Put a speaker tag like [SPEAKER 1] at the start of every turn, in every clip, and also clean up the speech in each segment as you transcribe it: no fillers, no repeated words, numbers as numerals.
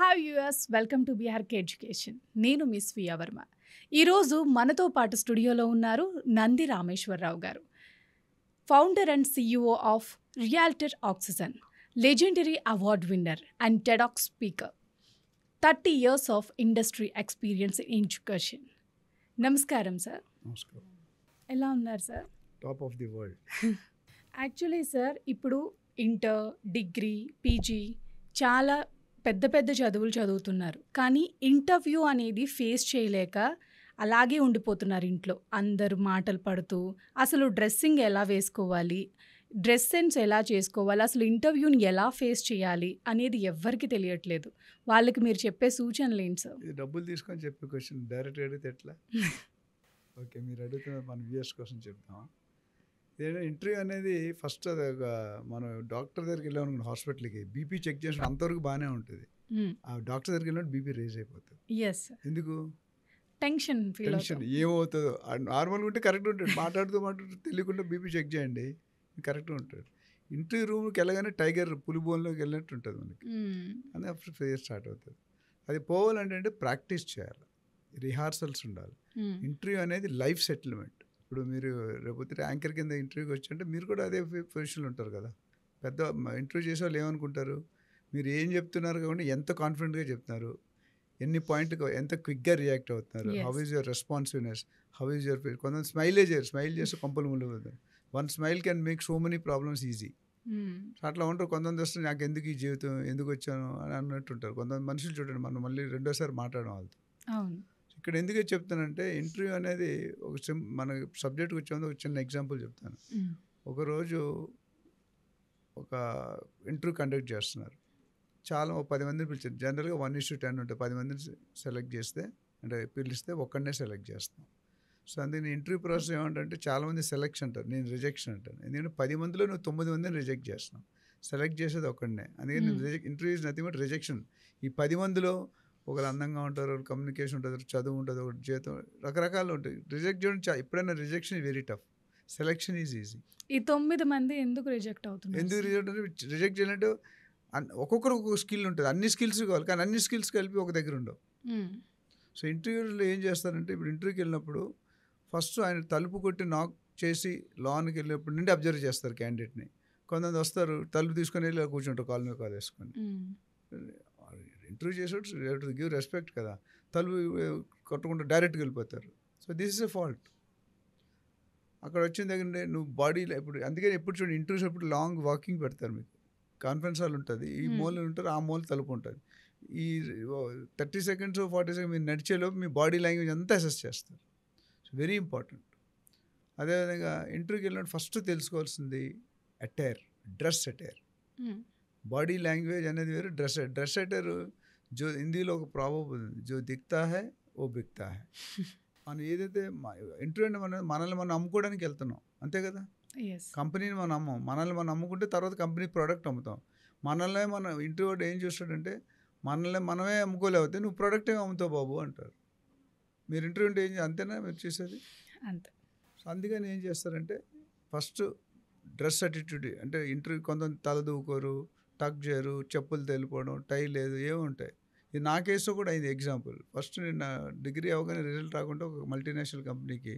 [SPEAKER 1] Hi US welcome to BRK education. నేను miss Viya Varma. ఈరోజు మనతో పాటు స్టూడియోలో ఉన్నారు నంది రామేశ్వరరావు గారు, founder and CEO of realtor oxygen, legendary award winner and TEDx speaker, 30 years of industry experience in education. నమస్కారం sir.
[SPEAKER 2] నమస్కారం.
[SPEAKER 1] ఎలా ఉన్నారు sir?
[SPEAKER 2] Top of the world.
[SPEAKER 1] Actually sir, ఇప్పుడు ఇంటర్, డిగ్రీ, పీజీ చాలా పెద్ద పెద్ద చదువులు చదువుతున్నారు, కానీ ఇంటర్వ్యూ అనేది ఫేస్ చేయలేక అలాగే ఉండిపోతున్నారు ఇంట్లో. అందరు మాటలు పడుతూ అసలు డ్రెస్సింగ్ ఎలా వేసుకోవాలి, డ్రెస్ సెన్స్ ఎలా చేసుకోవాలి, అసలు ఇంటర్వ్యూని ఎలా ఫేస్ చేయాలి అనేది ఎవ్వరికి తెలియట్లేదు. వాళ్ళకి మీరు చెప్పే సూచనలు ఏంటి సార్?
[SPEAKER 2] ఇది డబ్బులు తీసుకొని చెప్పే క్వశ్చన్ డైరెక్ట్ అడిగితే ఎట్లా? ఓకే, మీరు అడుగుతున్న మన వ్యూయర్స్ కోసం చెప్తాం. ఏదైనా ఇంటర్వ్యూ అనేది ఫస్ట్ అది ఒక మనం డాక్టర్ దగ్గరికి వెళ్ళామనుకోండి, హాస్పిటల్కి బీపీ చెక్ చేసిన అంతవరకు బాగానే ఉంటుంది. ఆ డాక్టర్ దగ్గరికి వెళ్ళినప్పుడు బీపీ రేజ్ అయిపోతుంది.
[SPEAKER 1] ఎస్,
[SPEAKER 2] ఎందుకు?
[SPEAKER 1] టెన్షన్
[SPEAKER 2] ఏమవుతుందో. నార్మల్గా ఉంటే కరెక్ట్ ఉంటుంది, మాట్లాడుతూ తెలియకుండా బీపీ చెక్ చేయండి, కరెక్ట్గా ఉంటాడు. ఇంటర్వ్యూ రూమ్కి వెళ్ళగానే టైగర్ పులిబోన్లోకి వెళ్ళినట్టు ఉంటుంది మనకి. అని అప్పుడు ఫేస్ స్టార్ట్ అవుతుంది. అది పోవాలంటే ప్రాక్టీస్ చేయాలి, రిహార్సల్స్ ఉండాలి. ఇంటర్వ్యూ అనేది లైఫ్ సెటిల్మెంట్. ఇప్పుడు మీరు రేపొద్దు యాంకర్ కింద ఇంటర్వ్యూకి వచ్చి మీరు కూడా అదే పొజిషన్లో ఉంటారు కదా. పెద్ద ఇంటర్వ్యూ చేసే వాళ్ళు ఏమనుకుంటారు, మీరు ఏం చెప్తున్నారు కాబట్టి ఎంత కాన్ఫిడెంట్గా చెప్తున్నారు, ఎన్ని పాయింట్లు ఎంత క్విక్గా రియాక్ట్ అవుతున్నారు, how is your responsiveness, how is your face. కొంతమంది స్మైల్ చేస్తే కొంపలు ముళ్ళు. One smile can make so many problems easy. అట్లా ఉంటారు కొంతమంది. వస్తే నాకు ఎందుకు ఈ జీవితం, ఎందుకు వచ్చాను అని అన్నట్టుంటారు కొంతమంది మనుషులు. చూడండి, మనం మళ్ళీ రెండోసారి మాట్లాడడం వాళ్ళతో. ఇక్కడ ఎందుకు చెప్తానంటే, ఇంటర్వ్యూ అనేది ఒక మన సబ్జెక్ట్కి వచ్చేందుకు ఒక చిన్న ఎగ్జాంపుల్ చెప్తాను. ఒకరోజు ఒక ఇంటర్వ్యూ కండక్ట్ చేస్తున్నారు. చాలా 10 మందిని పిలిచారు. జనరల్గా 1:10 ఉంటుంది. 10 మందిని సెలెక్ట్ చేస్తే, అంటే పిలిస్తే ఒక్కడనే సెలెక్ట్ చేస్తాం. సో అందుకని ఇంటర్వ్యూ ప్రాసెస్ ఏమంటే, చాలామంది సెలెక్షన్ అంటారు, నేను రిజెక్షన్ అంటాను. ఎందుకంటే 10 మందిలో నువ్వు 9 మందిని రిజెక్ట్ చేస్తున్నావు, సెలెక్ట్ చేసేది ఒక్కడనే. అందుకని interview is nothing but rejection. ఈ 10 మందిలో ఒకరు అందంగా ఉంటారు, ఒకరు కమ్యూనికేషన్ ఉంటుంది, చదువు ఉంటుంది, ఒకటి జీతం, రకరకాలు ఉంటాయి. రిజెక్ట్ చేయడం ఎప్పుడైనా rejection very tough, selection is easy.
[SPEAKER 1] ఈ 9 మంది ఎందుకు రిజెక్ట్ అవుతున్నారు?
[SPEAKER 2] ఎందుకు రిజెక్ట్ చేయాలంటే, ఒక్కొక్కరు ఒక్కొక్క స్కిల్ ఉంటుంది. అన్ని స్కిల్స్ కావాలి, కానీ అన్ని స్కిల్స్ కలిపి ఒక దగ్గర ఉండవు. సో ఇంటర్వ్యూలో ఏం చేస్తారంటే, ఇప్పుడు ఇంటర్వ్యూకి వెళ్ళినప్పుడు ఫస్ట్ ఆయన తలుపు కొట్టి నాక్ చేసి లోనికి వెళ్ళినప్పుడు నుండి అబ్జర్వ్ చేస్తారు క్యాండిడేట్ని. కొంతమంది వస్తారు, తలుపు తీసుకొని వెళ్ళి కూర్చుంటారు, కాల్ మీద కాల్ వేసుకొని. ఇంటర్వ్యూ చేసేటప్పుడు గివ్ రెస్పెక్ట్ కదా, తలుపు కొట్టకుండా డైరెక్ట్గా వెళ్ళిపోతారు. So this is a fault. అక్కడ వచ్చిన దగ్గర నువ్వు బాడీలో ఇప్పుడు, అందుకని ఎప్పుడు చూడండి ఇంటర్వ్యూస్ ఎప్పుడు లాంగ్ వాకింగ్ పెడతారు. మీకు కాన్ఫరెన్స్ హాల్ ఉంటుంది, ఈ మూల ఉంటారు, ఆ మూల తలుపు ఉంటుంది. ఈ 30 seconds 40 seconds మీరు నడిచేలోపు మీ బాడీ లాంగ్వేజ్ అంతా అసెస్ చేస్తారు. So very important. అదేవిధంగా ఇంటర్వ్యూకి వెళ్ళినప్పుడు ఫస్ట్ తెలుసుకోవాల్సింది attire, dress attire. Body language అనేది వేరు, డ్రెస్ అటైర్. జో హిందీలో ఒక ప్రావర్బ్ ఉంది, జో దిక్తా హై ఓ బిక్తా హై. మనం ఏదైతే ఇంటర్వ్యూ అంటే మనల్ని మనం అమ్ముకోవడానికి వెళ్తున్నాం, అంతే కదా. కంపెనీని మనం అమ్మం, మనల్ని మనం అమ్ముకుంటే తర్వాత కంపెనీ ప్రోడక్ట్ అమ్ముతాం. మనల్నే మన ఇంటర్వ్యూ ఏం చూస్తాడంటే, మనల్ని మనమే అమ్ముకోలేకపోతే నువ్వు ప్రోడక్ట్ ఏమి అమ్ముతావు బాబు అంటారు. మీరు ఇంటర్వ్యూ అంటే ఏం అంతేనా మీరు చేసేది? అంతే. సో అందుకని ఏం చేస్తారంటే, ఫస్ట్ డ్రెస్ అటిట్యూడ్. అంటే ఇంటర్వ్యూ కొంతమంది తలదూకోరు, టక్ చేయరు, చెప్పులు తెలిపోవడం, టై లేదు, ఏముంటాయి. ఇది నా కేసులో కూడా అయింది ఎగ్జాంపుల్. ఫస్ట్ నేను డిగ్రీ అవగానే రిజల్ట్ రాకుండా ఒక మల్టీనేషనల్ కంపెనీకి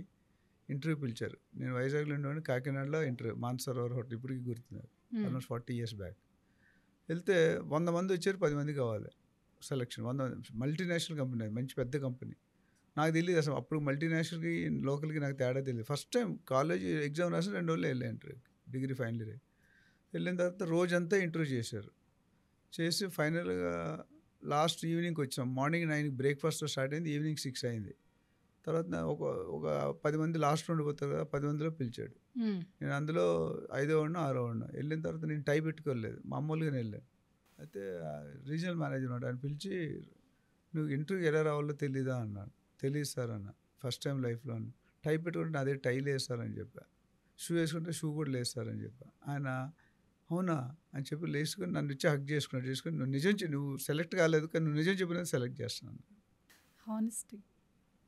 [SPEAKER 2] ఇంటర్వ్యూ పిలిచారు. నేను వైజాగ్లో ఉండేవాడిని, కాకినాడలో ఇంటర్వ్యూ, మాన్సరోవర్ హోటల్, ఇప్పటికీ గుర్తున్నారు, ఆల్మోస్ట్ 40 years బ్యాక్. వెళ్తే 100 మంది వచ్చారు, 10 మంది కావాలి సెలెక్షన్. 100 మల్టీనేషనల్ కంపెనీ, మంచి పెద్ద కంపెనీ. నాకు తెలియదు అసలు అప్పుడు మల్టీనేషనల్కి లోకల్కి నాకు తేడా తెలియదు. ఫస్ట్ టైం కాలేజ్ ఎగ్జామ్ రాసి 2 రోజులు వెళ్ళాను ఇంటర్వ్యూకి, డిగ్రీ ఫైనల్ ఇయర్. వెళ్ళిన తర్వాత రోజంతా ఇంటర్వ్యూ చేశారు. చేసి ఫైనల్గా లాస్ట్ ఈవినింగ్కి వచ్చాం. మార్నింగ్ 9కి బ్రేక్ఫాస్ట్ స్టార్ట్ అయింది, ఈవినింగ్ 6 అయింది. తర్వాత ఒక 10 మంది లాస్ట్ ఉండిపోతారు కదా, 10 మందిలో పిలిచాడు. నేను అందులో 5వ వాడినో 6వ వాడినో. వెళ్ళిన తర్వాత నేను టై పెట్టుకోలేదు, మామూలుగానే వెళ్ళాను. అయితే రీజనల్ మేనేజర్ ఉన్నాడు, ఆయన పిలిచి, నువ్వు ఇంటర్వ్యూకి ఎలా రావాలో తెలీదా అన్నాడు. తెలియదు సార్ అన్న, ఫస్ట్ టైం లైఫ్లో. టై పెట్టుకుంటే అదే టై లేదు సార్ అని చెప్పా. షూ వేసుకుంటే షూ కూడా లేదు సార్ అని చెప్పా. ఆయన అవునా అని చెప్పి లేచుకొని నన్ను ఇచ్చి హక్ చేసుకుని నువ్వు నిజం నువ్వు సెలెక్ట్ కాలేదు, కానీ నువ్వు నిజం చెప్పినది సెలెక్ట్ చేస్తున్నాను. హానెస్టీ.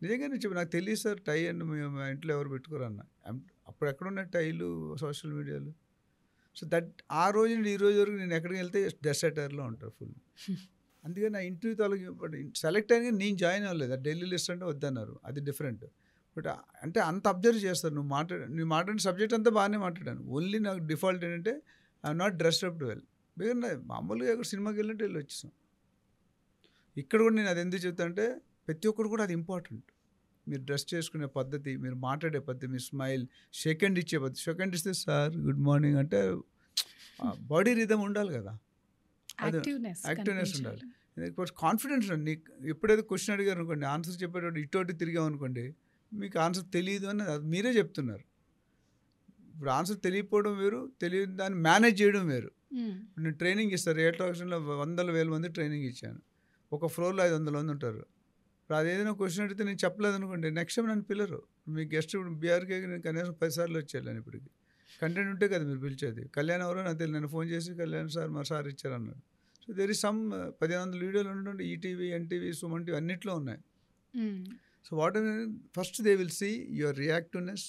[SPEAKER 2] నిజంగానే చెప్పి, నాకు తెలియదు సార్ టై అని, మా ఇంట్లో ఎవరు పెట్టుకోరు అన్న. అప్పుడు ఎక్కడున్న టైలు సోషల్ మీడియాలో. సో దట్ ఆ రోజు నుండి ఈ రోజు వరకు నేను ఎక్కడికి వెళ్తే డ్రెస్ అటైర్లో ఉంటాను ఫుల్. అందుకే నా ఇంటర్వ్యూ తాలూకు సెలెక్ట్ అయినా నేను జాయిన్ అవ్వలేదు. ఢిల్లీ లిస్ట్ అంటే వద్దన్నారు, అది డిఫరెంట్. బట్ అంటే అంత అబ్జర్వ్ చేస్తారు. నువ్వు మాట్లాడిన సబ్జెక్ట్ అంతా బాగానే మాట్లాడాను. ఓన్లీ నాకు డిఫాల్ట్ ఏంటంటే I'm not dressed up well. Because మామూలుగా ఎక్కడ సినిమాకి వెళ్ళినట్టు వెళ్ళి వచ్చేసాం. ఇక్కడ కూడా నేను అది ఎందుకు చెప్తాను అంటే ప్రతి ఒక్కరు కూడా అది ఇంపార్టెంట్. మీరు డ్రెస్ చేసుకునే పద్ధతి, మీరు మాట్లాడే పద్ధతి, మీ స్మైల్, సెకండ్ ఇచ్చే పద్ధతి. సెకండ్ ఇస్తే సార్ గుడ్ మార్నింగ్ అంటే బాడీ రిథమ్ ఉండాలి కదా, అది యాక్టివ్నెస్ ఉండాలి. కాన్ఫిడెన్స్ ఉండాలి. నీకు ఎప్పుడైతే క్వశ్చన్ అడిగారు అనుకోండి, ఆన్సర్ చెప్పేటప్పుడు ఇటు తిరిగాం అనుకోండి, మీకు ఆన్సర్ తెలియదు అని అది మీరే చెప్తున్నారు. ఇప్పుడు ఆన్సర్ తెలియకపోవడం వేరు, తెలియదు దాన్ని మేనేజ్ చేయడం వేరు. నేను ట్రైనింగ్ ఇస్తారు, ఏ ట్రాక్షన్లో 100,000 మంది ట్రైనింగ్ ఇచ్చాను. ఒక ఫ్లోర్లో 500 మంది ఉంటారు. ఇప్పుడు అది ఏదైనా క్వశ్చన్ అడిగితే నేను చెప్పలేదు అనుకోండి, నెక్స్ట్ టైం నన్ను పిల్లరు. మీ గెస్ట్ ఇప్పుడు బీఆర్కేకి నేను కనీసం 10 సార్లు వచ్చేయాలని. ఇప్పటికి కంటెంట్ ఉంటే కదా మీరు పిలిచేది. కళ్యాణ్ ఎవరో నాకు తెలియదు, నేను ఫోన్ చేసి కళ్యాణ్ సార్ మా సార్ ఇచ్చారన్నాడు. సో దేర్ ఇస్ సమ్ 1500 వీడియోలు ఉంటుండే, ఈటీవీ, ఎన్టీవీ, సుమన్ టీవీ అన్నిట్లో ఉన్నాయి. So what first they will see your reactiveness,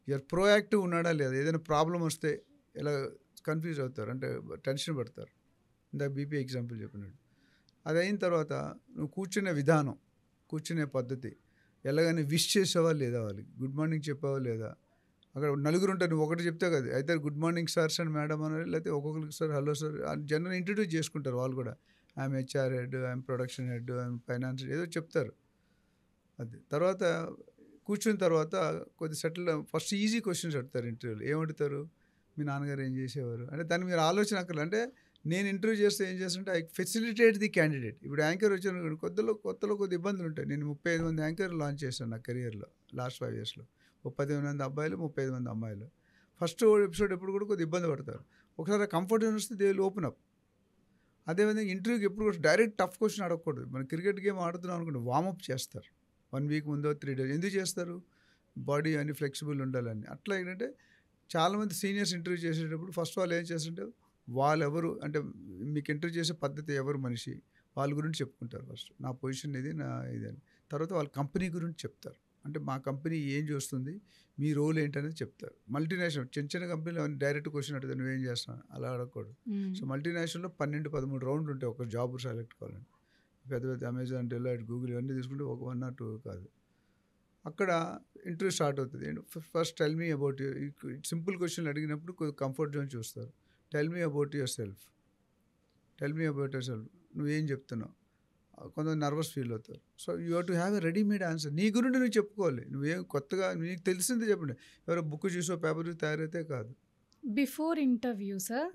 [SPEAKER 2] your proactive ఉన్నాడా లేదా. ఏదైనా ప్రాబ్లం వస్తే ఎలా కన్ఫ్యూజ్ అవుతారు అంటే టెన్షన్ పడతారు, ఇందాక బీపీ ఎగ్జాంపుల్ చెప్పినట్టు. అది అయిన తర్వాత నువ్వు కూర్చునే విధానం, కూర్చునే పద్ధతి, ఎలాగైనా విష్ చేసావా లేదా, వాళ్ళకి గుడ్ మార్నింగ్ చెప్పావా లేదా. అక్కడ నలుగురు ఉంటారు, నువ్వు ఒకటి చెప్తే కదా, అయితే good morning sirs and madam అని, లేకపోతే ఒక్కొక్కరికి sir hello sir general introduce చేసుకుంటారు వాళ్ళు కూడా. I'm HR head, I'm production head, I'm finance ఏదో చెప్తారు. అది తర్వాత కూర్చున్న తర్వాత కొద్ది సెటిల్, ఫస్ట్ ఈజీ క్వశ్చన్స్ అడుగుతారు ఇంటర్వ్యూలో. ఏమడుగుతారు, మీ నాన్నగారు ఏం చేసేవారు అంటే దాన్ని మీరు ఆలోచన అక్కర్లేదు. అంటే నేను ఇంటర్వ్యూ చేస్తే ఏం చేస్తుంటే ఐ ఫెసిలిటేట్ ది క్యాండిడేట్. ఇప్పుడు యాంకర్ వచ్చాను కొత్తలో కొద్ది ఇబ్బందులు ఉంటాయి. నేను 35 మంది యాంకర్ లాంచ్ చేశాను నా కెరియర్లో లాస్ట్ 5 yearsలో. 15 మంది అబ్బాయిలు, 35 మంది అమ్మాయిలు. ఫస్ట్ ఎపిసోడ్ ఎప్పుడు కూడా కొద్దిగా ఇబ్బంది పడతారు. ఒకసారి కంఫర్ట్ జోన్ వస్తే దే విల్ ఓపెన్ అప్. అదేవిధంగా ఇంటర్వ్యూకి ఎప్పుడు కూడా డైరెక్ట్ టఫ్ క్వశ్చన్ అడగకూడదు. మనం క్రికెట్ గేమ్ ఆడుతున్నాం అనుకోండి, వార్మప్ చేస్తారు 1 week ముందో 3 days. ఎందుకు చేస్తారు, బాడీ అన్ని ఫ్లెక్సిబుల్ ఉండాలని. అట్లా ఏంటంటే చాలామంది సీనియర్స్ ఇంటర్వ్యూ చేసేటప్పుడు ఫస్ట్ వాళ్ళు ఏం చేస్తుంటే వాళ్ళెవరు అంటే మీకు ఇంటర్వ్యూ చేసే పద్ధతి, ఎవరు మనిషి, వాళ్ళ గురించి చెప్పుకుంటారు. ఫస్ట్ నా పొజిషన్ ఇది, నా ఇది అని. తర్వాత వాళ్ళ కంపెనీ గురించి చెప్తారు. అంటే మా కంపెనీ ఏం చేస్తుంది, మీ రోల్ ఏంటనేది చెప్తారు. మల్టీనేషనల్ చిన్న చిన్న కంపెనీలు అవన్నీ డైరెక్ట్ క్వశ్చన్ అడుగుతారు, నువ్వేం చేస్తావు అలా అడగకూడదు. సో మల్టీనేషనల్లో 12-13 రౌండ్లు ఉంటాయి ఒక జాబ్ సెలెక్ట్ కావాలని. పెద్ద పెద్ద అమెజాన్, డెలాయిట్, గూగుల్ ఇవన్నీ తీసుకుంటే ఒక 1 or 2 కాదు. అక్కడ ఇంటర్వ్యూ స్టార్ట్ అవుతుంది. First tell me about you. Simple క్వశ్చన్లు అడిగినప్పుడు కంఫర్ట్ జోన్ చూస్తారు. Tell me about your self, tell me about your self, నువ్వేం చెప్తున్నావు. కొంతమంది నర్వస్ ఫీల్ అవుతారు. So you have to have a readymade answer. నీ గురించి నువ్వు చెప్పుకోవాలి. నువ్వేం కొత్తగా నీకు తెలిసిందే చెప్పండి. ఎవరో బుక్ చూసో పేపర్ తయారైతే కాదు.
[SPEAKER 1] బిఫోర్ ఇంటర్వ్యూ సార్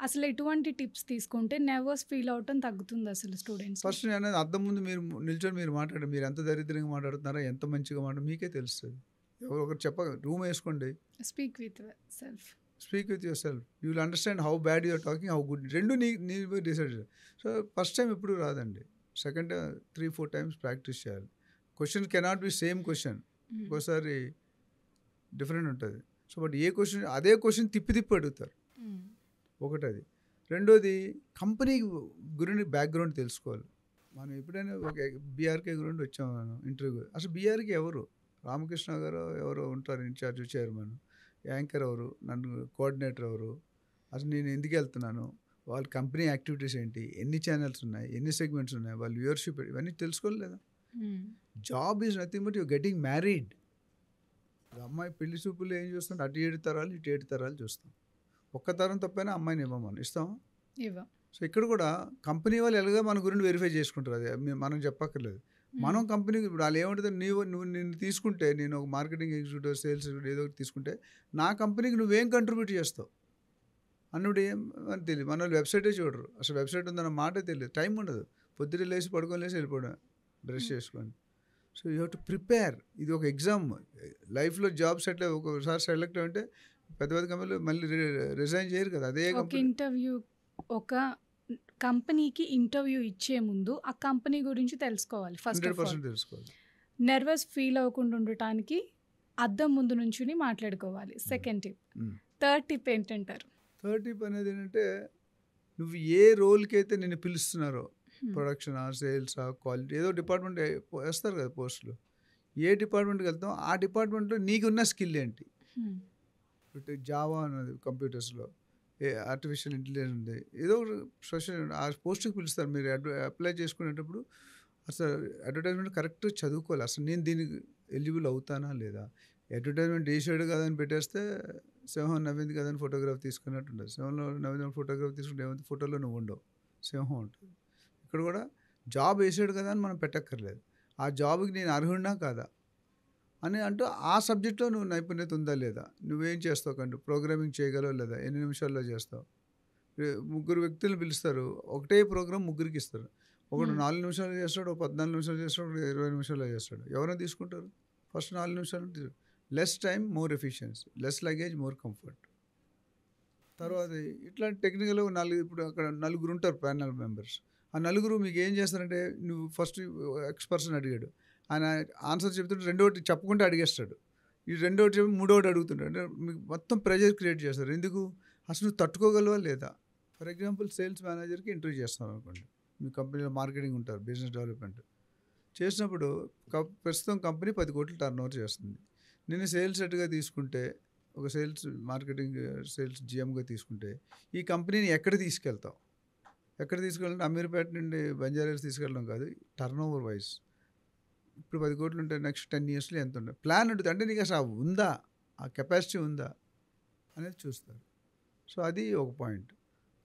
[SPEAKER 1] అసలు ఎటువంటి టిప్స్ తీసుకుంటే నర్వస్ ఫీల్ అవటం తగ్గుతుంది అసలు స్టూడెంట్స్?
[SPEAKER 2] ఫస్ట్ నేను అనేది అద్దం ముందు మీరు నిల్చొని మీరు మాట్లాడండి. మీరు ఎంత దరిద్రంగా మాట్లాడుతున్నారో, ఎంత మంచిగా మీకే తెలుస్తుంది. ఎవరు ఒకరు చెప్పక రూమ్ వేసుకోండి. Speak with yourself. You will understand how bad you're talking, how good. రెండు నీ డిసైడ్. సో ఫస్ట్ టైం ఎప్పుడు రాదండి. సెకండ్ 3-4 times ప్రాక్టీస్ చేయాలి. Question cannot be same question, ఒక్కోసారి డిఫరెంట్ ఉంటుంది. సో బట్ ఏ క్వశ్చన్ అదే question తిప్పి అడుగుతారు. ఒకటి అది. రెండోది కంపెనీ గురించి బ్యాక్గ్రౌండ్ తెలుసుకోవాలి. మనం ఎప్పుడైనా ఒక బీఆర్కే గురించి వచ్చాము మనం ఇంటర్వ్యూ. అసలు బీఆర్కే ఎవరు, రామకృష్ణ గారు ఎవరో ఉంటారు ఇన్ఛార్జ్ చైర్మన్, యాంకర్ ఎవరు, నన్ను కోఆర్డినేటర్ ఎవరు, అసలు నేను ఎందుకు వెళ్తున్నాను, వాళ్ళ కంపెనీ యాక్టివిటీస్ ఏంటి, ఎన్ని ఛానల్స్ ఉన్నాయి, ఎన్ని సెగ్మెంట్స్ ఉన్నాయి, వాళ్ళ వ్యూవర్షిప్, ఇవన్నీ తెలుసుకోలేదా. Job is nothing but your getting married. అమ్మాయి పెళ్లి చూపులు ఏం చూస్తాం, అటు 7 తరాలు ఇటు 7 తరాలు చూస్తాం. ఒక్క తరం తప్పైనా అమ్మాయిని ఇవ్వమని ఇస్తాం. సో ఇక్కడ కూడా కంపెనీ వాళ్ళు ఎలాగో మన గురించి వెరిఫై చేసుకుంటారు. అది మనం చెప్పక్కర్లేదు. మనం కంపెనీకి ఇప్పుడు వాళ్ళు ఏమంటుంది, నువ్వు నిన్ను తీసుకుంటే, నేను ఒక మార్కెటింగ్ ఎగ్జిక్యూటివ్, సేల్స్ ఏదో ఒకటి తీసుకుంటే నా కంపెనీకి నువ్వేం కంట్రిబ్యూట్ చేస్తావు అన్నప్పుడు ఏం అని తెలియదు. మన వాళ్ళు వెబ్సైటే చూడరు, అసలు వెబ్సైట్ ఉందన్న మాటే తెలియదు. టైం ఉండదు, పొద్దున్న లేచి పడుకొని లేచి వెళ్ళిపోవడం, డ్రెస్ చేసుకొని. So you have to prepare. ఇది ఒక ఎగ్జామ్. లైఫ్లో జాబ్ సెటిల్ ఒకసారి సెలెక్ట్ అంటే పెద్ద పెద్ద కంపెనీలు మళ్ళీ రిజైన్ చేయరు కదా. అదే
[SPEAKER 1] ఇంటర్వ్యూ, ఒక కంపెనీకి ఇంటర్వ్యూ ఇచ్చే ముందు ఆ కంపెనీ గురించి తెలుసుకోవాలి. ఫస్ట్
[SPEAKER 2] 100% తెలుసుకోవాలి.
[SPEAKER 1] నర్వస్ ఫీల్ అవ్వకుండా ఉండటానికి అద్దం ముందు నుంచి మాట్లాడుకోవాలి. Second tip. థర్డ్ టిప్ ఏంటంటారు?
[SPEAKER 2] థర్డ్ టిప్ అనేది ఏంటంటే, నువ్వు ఏ రోల్కి అయితే నిన్ను పిలుస్తున్నారో, ప్రొడక్షనా, సేల్సా, క్వాలిటీ, ఏదో డిపార్ట్మెంట్ వేస్తారు కదా పోస్టులు, ఏ డిపార్ట్మెంట్కి వెళ్తాం ఆ డిపార్ట్మెంట్లో నీకున్న స్కిల్ ఏంటి. జావా అన్నది కంప్యూటర్స్లో ఆర్టిఫిషియల్ ఇంటెలిజెన్స్ ఉంది, ఏదో సోషల్ ఆ పోస్ట్కి పిలుస్తారు. మీరు అప్లై చేసుకునేటప్పుడు అసలు అడ్వర్టైజ్మెంట్ కరెక్ట్ చదువుకోవాలి. అసలు నేను దీనికి ఎలిజిబుల్ అవుతానా లేదా? అడ్వర్టైజ్మెంట్ వేసాడు కదా అని పెట్టేస్తే సింహం నవ్వింది కదా అని ఫోటోగ్రాఫ్ తీసుకున్నట్టు ఉంటుంది. సింహంలో నవ్విన ఫోటోగ్రాఫ్ తీసుకుంటే ఏమైంది, ఫోటోలో నువ్వు ఉండవు, సింహం ఉంటుంది. ఇక్కడ కూడా జాబ్ వేసాడు కదా అని మనం పెట్టక్కర్లేదు. ఆ జాబ్కి నేను అర్హుడినా కాదా అని అంటూ ఆ సబ్జెక్ట్లో నువ్వు నైపుణ్యత ఉందా లేదా, నువ్వేం చేస్తావు కంటే ప్రోగ్రామింగ్ చేయగలవు లేదా, ఎన్ని నిమిషాల్లో చేస్తావు. ముగ్గురు వ్యక్తులు పిలుస్తారు, ఒకటే ప్రోగ్రామ్ ముగ్గురికి ఇస్తారు. ఒకడు 4 నిమిషాలు చేస్తాడు, 14 నిమిషాలు చేస్తాడు, 20 నిమిషాల్లో చేస్తాడు. ఎవరైనా తీసుకుంటారు? ఫస్ట్ 4 నిమిషాలు. Less time more efficiency, less luggage more comfort. తర్వాత ఇట్లాంటి టెక్నికల్ ఇప్పుడు అక్కడ నలుగురు ఉంటారు ప్యానల్ మెంబర్స్. ఆ నలుగురు మీకు ఏం చేస్తారంటే, నువ్వు ఫస్ట్ ఎక్స్పర్సన్ అడిగాడు, ఆయన ఆన్సర్ చెప్తుంటే రెండోటి చెప్పకుండా అడిగేస్తాడు. ఈ రెండోటి చెప్పి మూడోటి అడుగుతుంటాడు. అంటే మీకు మొత్తం ప్రెజర్ క్రియేట్ చేస్తారు. ఎందుకు? అసలు నువ్వు తట్టుకోగలవా లేదా? ఫర్ ఎగ్జాంపుల్ సేల్స్ మేనేజర్కి ఇంటర్వ్యూ చేస్తాం అనుకోండి. మీ కంపెనీలో మార్కెటింగ్ ఉంటారు, బిజినెస్ డెవలప్మెంట్ చేసినప్పుడు ప్రస్తుతం కంపెనీ 10 కోట్లు టర్న్ ఓవర్ చేస్తుంది. నేను సేల్స్ హెడ్గా తీసుకుంటే, ఒక సేల్స్ జిఎంగా తీసుకుంటే, ఈ కంపెనీని ఎక్కడ తీసుకెళ్తావు? ఎక్కడ తీసుకెళ్ళాలంటే అమీర్పేట నుండి బంజారాస్ తీసుకెళ్ళడం కాదు, టర్న్ ఓవర్ వైజ్. ఇప్పుడు 10 కోట్లు ఉంటే నెక్స్ట్ 10 ఇయర్స్లో ఎంత ఉంటుంది ప్లాన్ ఉంటుంది. అంటే నీకు అసలు ఉందా, ఆ కెపాసిటీ ఉందా అనేది చూస్తారు. సో అది ఒక పాయింట్.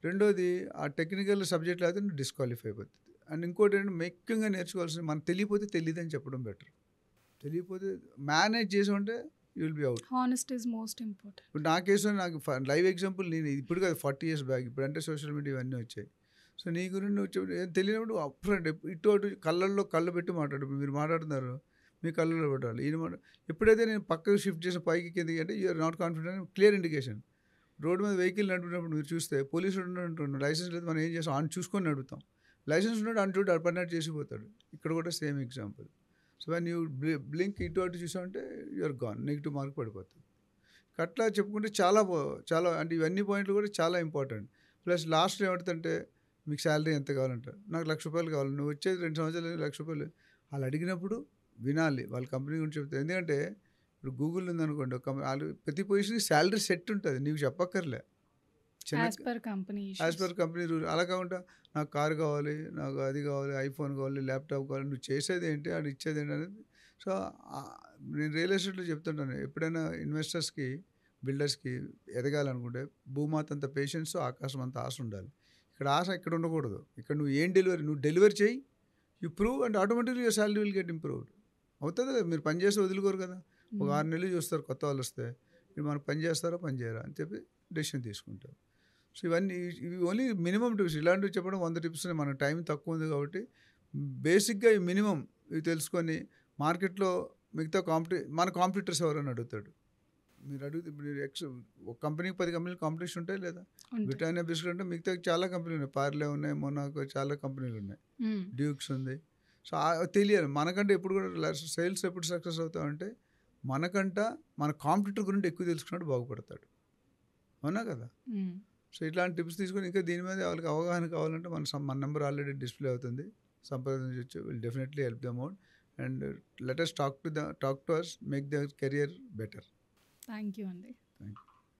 [SPEAKER 2] రెండోది, ఆ టెక్నికల్ సబ్జెక్ట్లో అయితే నువ్వు డిస్క్వాలిఫై అయిపోతుంది. అండ్ ఇంకోటి ఏంటంటే, ముఖ్యంగా నేర్చుకోవాల్సింది, మనకు తెలియపోతే తెలియదని చెప్పడం బెటర్. తెలియపోతే మేనేజ్ చేసి ఉంటే you will be out.
[SPEAKER 1] Honest is most important.
[SPEAKER 2] ఇప్పుడు నా కేసులో నాకు లైవ్ ఎగ్జాంపుల్, నేను ఇప్పుడు కాదు 40 years బ్యాక్, ఇప్పుడు అంటే సోషల్ మీడియా ఇవన్నీ వచ్చాయి. సో నీ గురించి నువ్వు ఏం తెలియనప్పుడు అప్ఫ్రంట్ ఇటు అటు కళ్ళల్లో కళ్ళు పెట్టి మాట్లాడు. మీరు మాట్లాడుతున్నారు, మీ కళ్ళల్లో పెట్టాలి. ఎప్పుడైతే నేను పక్కకు షిఫ్ట్ చేసిన పైకి కిందకి అంటే you're not confident, clear indication. Road మీద వెహికల్ నడిపినప్పుడు మీరు చూస్తే పోలీసుడు ఉంటున్నాడు, లైసెన్స్ లేదు, మనం ఏం చేస్తాం, ఆన్ చూసుకొని నడుపుతాం. లైసెన్స్ ఉన్నాడు, అని చూడు అడ్పడినట్టు చేసిపోతాడు. ఇక్కడ కూడా same example. So when you blink ఇటు అటు చూసామంటే యూఆర్ గాన్, నెగిటివ్ మార్క్ పడిపోతుంది. అట్లా చెప్పుకుంటే చాలా అంటే ఇవన్నీ పాయింట్లు కూడా చాలా ఇంపార్టెంట్. ప్లస్ లాస్ట్లో ఏమవుతుందంటే, మీకు శాలరీ ఎంత కావాలంటారు, నాకు ₹1,00,000 కావాలి, నువ్వు వచ్చేది 2 సంవత్సరాలు ₹1,00,000. వాళ్ళు అడిగినప్పుడు వినాలి, వాళ్ళ కంపెనీ గురించి చెప్తారు. ఎందుకంటే ఇప్పుడు గూగుల్ ఉందనుకోండి, ఒక వాళ్ళు ప్రతి పొజిషన్కి శాలరీ సెట్ ఉంటుంది, నీకు చెప్పక్కర్లే.
[SPEAKER 1] As per
[SPEAKER 2] company rule. అలా కాకుండా నాకు కారు కావాలి, నాకు అది కావాలి, ఐఫోన్ కావాలి, ల్యాప్టాప్ కావాలి, నువ్వు చేసేది ఏంటి, అది ఇచ్చేది ఏంటి అనేది. సో నేను రియల్ ఎస్టేట్లో చెప్తుంటాను, ఎప్పుడైనా ఇన్వెస్టర్స్కి, బిల్డర్స్కి ఎదగాలనుకుంటే భూమాత అంత పేషెన్స్, ఆకాశం అంత ఆశ ఉండాలి. ఇక్కడ ఆశ ఇక్కడ ఉండకూడదు. ఇక్కడ నువ్వు డెలివరీ చేయి, you prove, and automatically your salary will get improved. అవుతుంది కదా. మీరు పని చేసి వదులుకోరు కదా. ఒక 6 నెలలు చూస్తారు, కొత్త వాళ్ళు వస్తే మీరు మనకు పని చేస్తారా పని చేయరా అని చెప్పి డెసిషన్ తీసుకుంటారు. సో ఇవి ఓన్లీ మినిమం టిప్స్. ఇలాంటివి చెప్పడం 100 టిప్స్. మన టైం తక్కువ ఉంది కాబట్టి బేసిక్గా ఈ మినిమం ఇవి తెలుసుకొని, మార్కెట్లో మిగతా మన కాంపిటీటర్స్ ఎవరైనా అడుగుతాడు, మీరు అడిగితే ఇప్పుడు ఒక కంపెనీకి 10 కంపెనీలు కాంపిటీషన్ ఉంటాయి లేదా? బ్రిటానియా బిస్కెట్ అంటే మిగతా చాలా కంపెనీలు ఉన్నాయి, పార్లే ఉన్నాయి, మొనాకో చాలా కంపెనీలు ఉన్నాయి, డ్యూక్స్ ఉంది. సో తెలియాలి మనకంటే. ఎప్పుడు కూడా సేల్స్ ఎప్పుడు సక్సెస్ అవుతామంటే, మనకంట మన కాంపిటీటర్ గురించి ఎక్కువ తెలుసుకున్నట్టు బాగుపడతాడు. అవునా కదా? సో ఇట్లాంటి టిప్స్ తీసుకొని, ఇంకా దీని మీద వాళ్ళకి అవగాహన కావాలంటే మన నెంబర్ ఆల్రెడీ డిస్ప్లే అవుతుంది, సంప్రదించవచ్చు. Will definitely help them out and let us talk to us, make their career better.
[SPEAKER 1] Thank you అండి.
[SPEAKER 2] Thank you.